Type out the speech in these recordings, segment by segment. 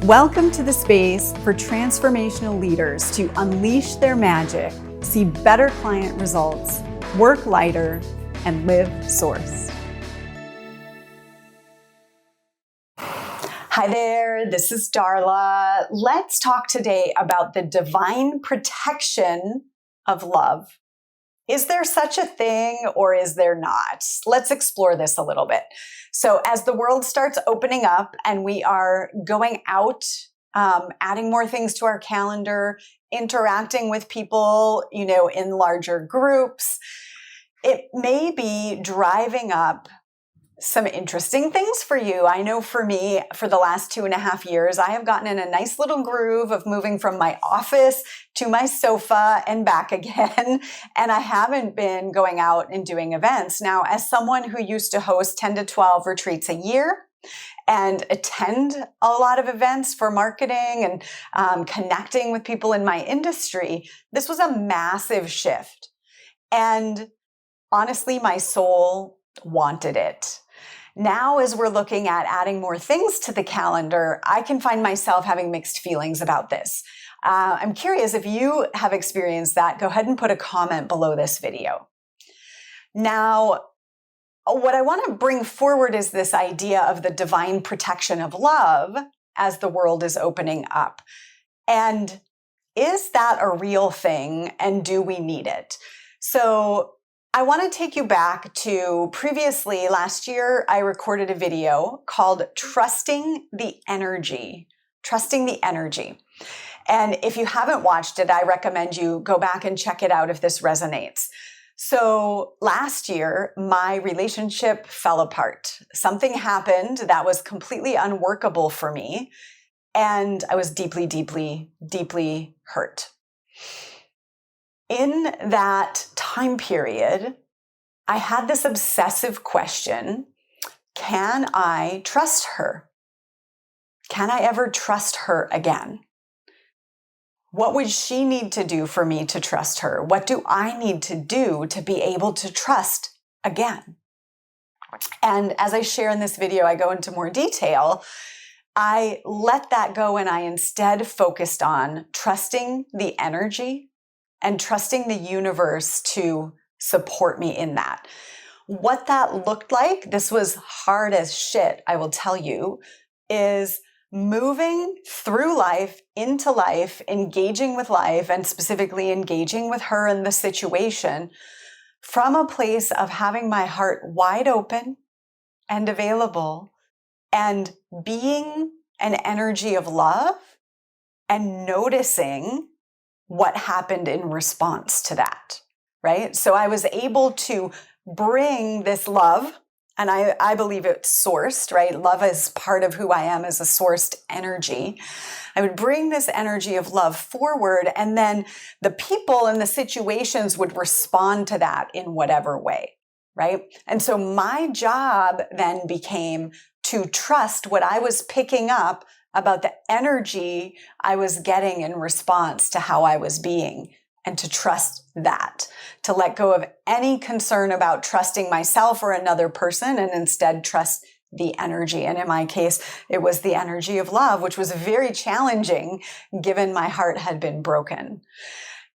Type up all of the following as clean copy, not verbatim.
Welcome to the space for transformational leaders to unleash their magic, see better client results, work lighter, and live source. Hi there, this is Darla. Let's talk today about the divine protection of love. Is there such a thing or is there not? Let's explore this a little bit. So as the world starts opening up and we are going out, adding more things to our calendar, interacting with people, in larger groups, it may be driving up some interesting things for you. I know for me, for the last 2.5 years, I have gotten in a nice little groove of moving from my office to my sofa and back again. And I haven't been going out and doing events. Now, as someone who used to host 10 to 12 retreats a year and attend a lot of events for marketing and connecting with people in my industry, this was a massive shift. And honestly, my soul wanted it. Now, as we're looking at adding more things to the calendar, I can find myself having mixed feelings about this. I'm curious if you have experienced that. Go ahead and put a comment below this video. Now, what I want to bring forward is this idea of the divine protection of love as the world is opening up. And is that a real thing? And do we need it? So I want to take you back to previously last year, I recorded a video called Trusting the Energy. Trusting the Energy. And if you haven't watched it, I recommend you go back and check it out if this resonates. So last year, my relationship fell apart. Something happened that was completely unworkable for me. And I was deeply, deeply, deeply hurt. In that time period, I had this obsessive question, can I trust her? Can I ever trust her again? What would she need to do for me to trust her? What do I need to do to be able to trust again? And as I share in this video, I go into more detail. I let that go and I instead focused on trusting the energy and trusting the universe to support me in that. What that looked like, this was hard as shit, I will tell you, is moving through life, into life, engaging with life, and specifically engaging with her in the situation from a place of having my heart wide open and available and being an energy of love and noticing what happened in response to that, right? So I was able to bring this love, and I believe it's sourced, right? Love is part of who I am as a sourced energy. I would bring this energy of love forward, and then the people and the situations would respond to that in whatever way, right? And so my job then became to trust what I was picking up about the energy I was getting in response to how I was being, and to trust that, to let go of any concern about trusting myself or another person and instead trust the energy. And in my case, it was the energy of love, which was very challenging given my heart had been broken.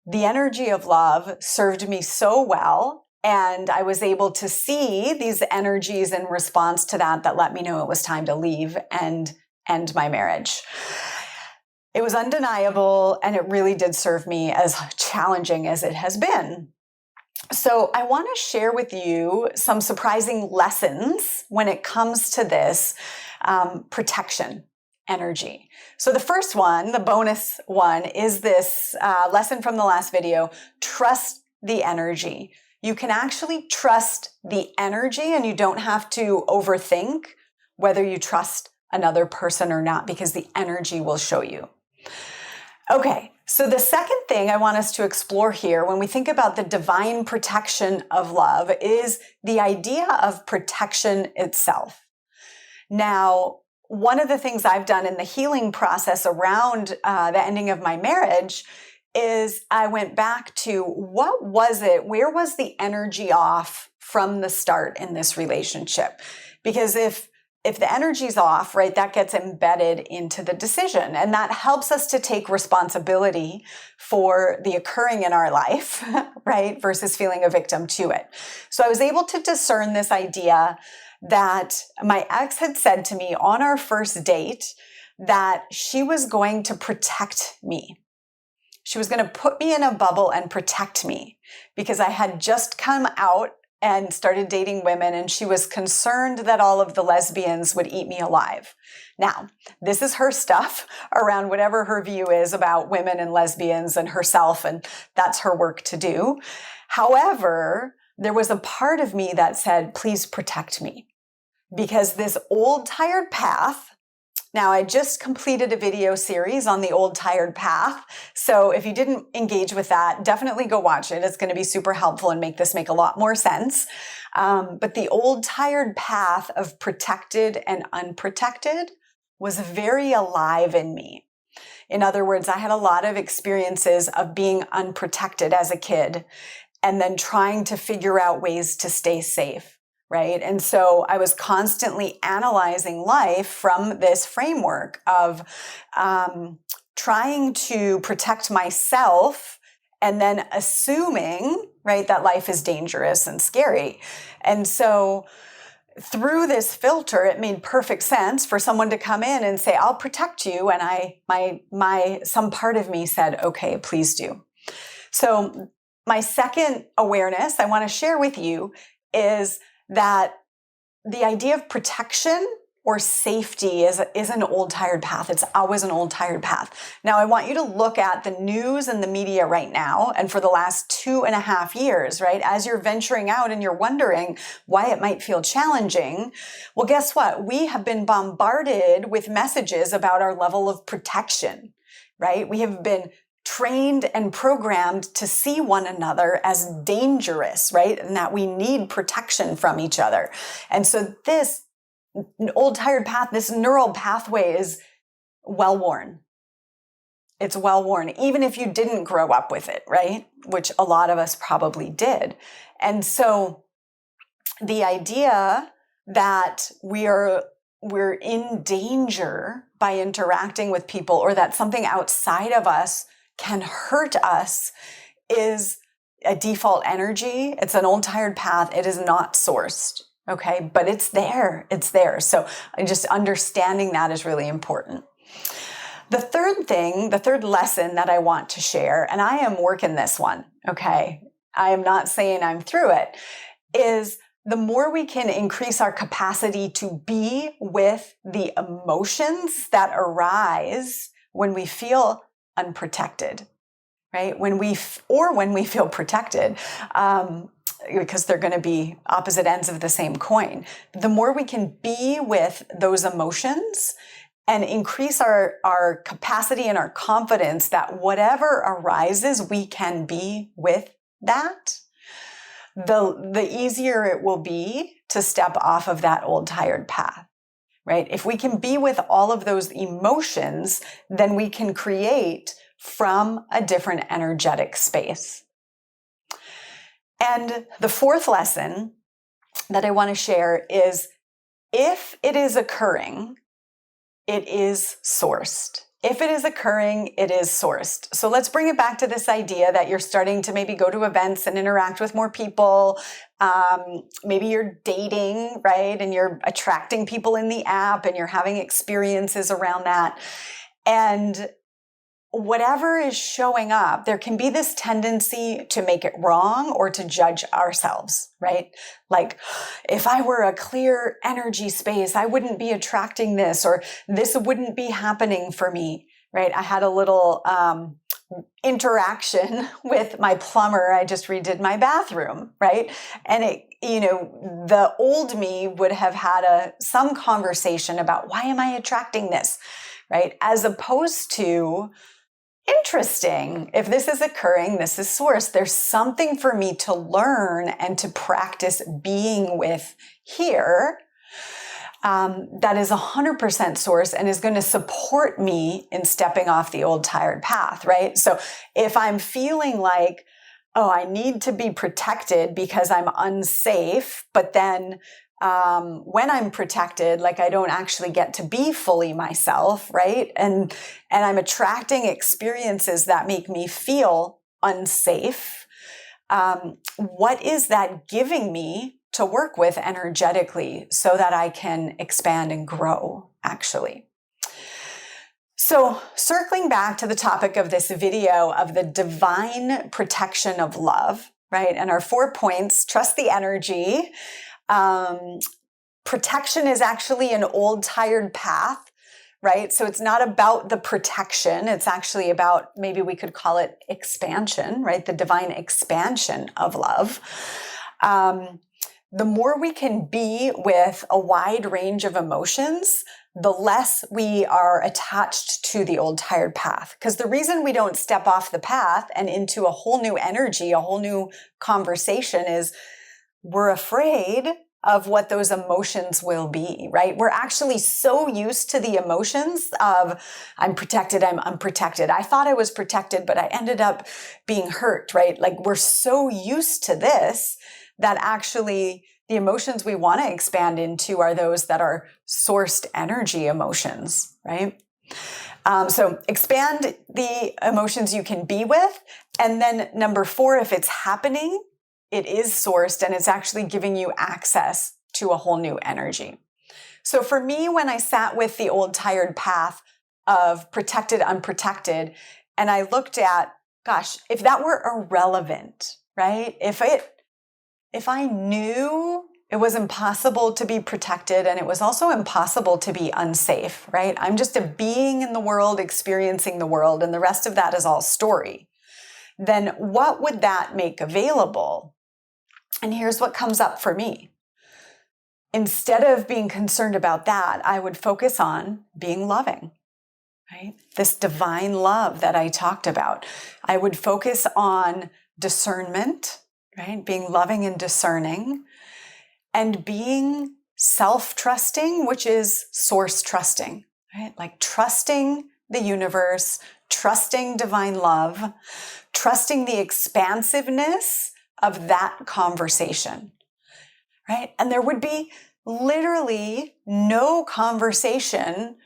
The energy of love served me so well, and I was able to see these energies in response to that let me know it was time to leave and end my marriage. It was undeniable, and it really did serve me as challenging as it has been. So I want to share with you some surprising lessons when it comes to this protection energy. So the first one, the bonus one, is this lesson from the last video, trust the energy. You can actually trust the energy, and you don't have to overthink whether you trust another person or not, because the energy will show you. Okay, so the second thing I want us to explore here when we think about the divine protection of love is the idea of protection itself. Now, one of the things I've done in the healing process around the ending of my marriage is I went back to what was it? Where was the energy off from the start in this relationship? Because if if the energy's off, right, that gets embedded into the decision. And that helps us to take responsibility for the occurring in our life, right, versus feeling a victim to it. So I was able to discern this idea that my ex had said to me on our first date that she was going to protect me. She was going to put me in a bubble and protect me because I had just come out and started dating women, and she was concerned that all of the lesbians would eat me alive. Now, this is her stuff around whatever her view is about women and lesbians and herself, and that's her work to do. However, there was a part of me that said, please protect me, because this old tired path. Now, I just completed a video series on the old tired path. So if you didn't engage with that, definitely go watch it. It's going to be super helpful and make this make a lot more sense. But the old tired path of protected and unprotected was very alive in me. In other words, I had a lot of experiences of being unprotected as a kid and then trying to figure out ways to stay safe. Right. And so I was constantly analyzing life from this framework of trying to protect myself and then assuming, right, that life is dangerous and scary. And so through this filter, it made perfect sense for someone to come in and say, I'll protect you. And some part of me said, okay, please do. So my second awareness I want to share with you is that the idea of protection or safety is an old tired path. It's always an old tired path. Now, I want you to look at the news and the media right now, and for the last 2.5 years, right, as you're venturing out and you're wondering why it might feel challenging. Well, guess what? We have been bombarded with messages about our level of protection, right? We have been trained and programmed to see one another as dangerous, right? And that we need protection from each other. And so this old tired path, this neural pathway is well-worn. It's well-worn, even if you didn't grow up with it, right? Which a lot of us probably did. And so the idea that we're in danger by interacting with people, or that something outside of us can hurt us, is a default energy. It's an old tired path. It is not sourced. Okay. But it's there. It's there. So just understanding that is really important. The third lesson that I want to share, and I am working this one. Okay. I am not saying I'm through it, is the more we can increase our capacity to be with the emotions that arise when we feel unprotected, right? When we feel protected, because they're going to be opposite ends of the same coin. The more we can be with those emotions and increase our capacity and our confidence that whatever arises, we can be with that, the easier it will be to step off of that old tired path. Right? If we can be with all of those emotions, then we can create from a different energetic space. And the fourth lesson that I want to share is, if it is occurring, it is sourced. If it is occurring, it is sourced. So let's bring it back to this idea that you're starting to maybe go to events and interact with more people. Maybe you're dating, right? And you're attracting people in the app and you're having experiences around that. And whatever is showing up, there can be this tendency to make it wrong or to judge ourselves, right? Like, if I were a clear energy space, I wouldn't be attracting this, or this wouldn't be happening for me, right? I had a little interaction with my plumber. I just redid my bathroom, right? And the old me would have had some conversation about, why am I attracting this, right? As opposed to, interesting, if this is occurring, this is source. There's something for me to learn and to practice being with here that is 100% source and is going to support me in stepping off the old tired path, right? So if I'm feeling like, oh, I need to be protected because I'm unsafe, but then when I'm protected, like I don't actually get to be fully myself, right? And I'm attracting experiences that make me feel unsafe. What is that giving me to work with energetically so that I can expand and grow, actually? So circling back to the topic of this video of the divine protection of love, right? And our 4 points: trust the energy. Protection is actually an old, tired path, right? So it's not about the protection. It's actually about, maybe we could call it expansion, right? The divine expansion of love. The more we can be with a wide range of emotions, the less we are attached to the old tired path. Because the reason we don't step off the path and into a whole new energy, a whole new conversation, is we're afraid of what those emotions will be, right? We're actually so used to the emotions of I'm protected, I'm unprotected. I thought I was protected, but I ended up being hurt, right? Like we're so used to this that actually the emotions we want to expand into are those that are sourced energy emotions, right? So expand the emotions you can be with. And then number 4, if it's happening, it is sourced and it's actually giving you access to a whole new energy. So for me, when I sat with the old tired path of protected, unprotected, and I looked at, gosh, if that were irrelevant, right? If I knew it was impossible to be protected and it was also impossible to be unsafe, right? I'm just a being in the world, experiencing the world, and the rest of that is all story. Then what would that make available? And here's what comes up for me. Instead of being concerned about that, I would focus on being loving, right? This divine love that I talked about. I would focus on discernment, right? Being loving and discerning, and being self-trusting, which is source trusting, right? Like trusting the universe, trusting divine love, trusting the expansiveness of that conversation, right? And there would be literally no conversation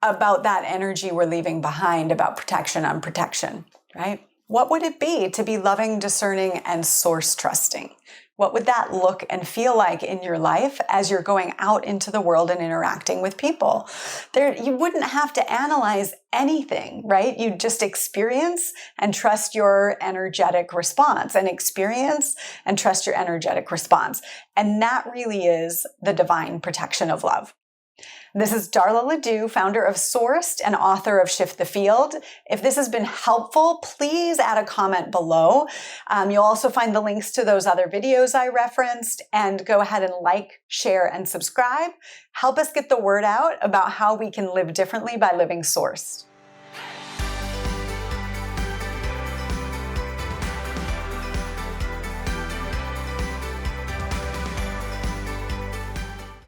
about that energy we're leaving behind, about protection, unprotection, right? What would it be to be loving, discerning, and source trusting? What would that look and feel like in your life as you're going out into the world and interacting with people? You wouldn't have to analyze anything, right? You just experience and trust your energetic response, and experience and trust your energetic response. And that really is the divine protection of love. This is Darla LeDoux, founder of Sourced and author of Shift the Field. If this has been helpful, please add a comment below. You'll also find the links to those other videos I referenced, and go ahead and like, share, and subscribe. Help us get the word out about how we can live differently by living sourced.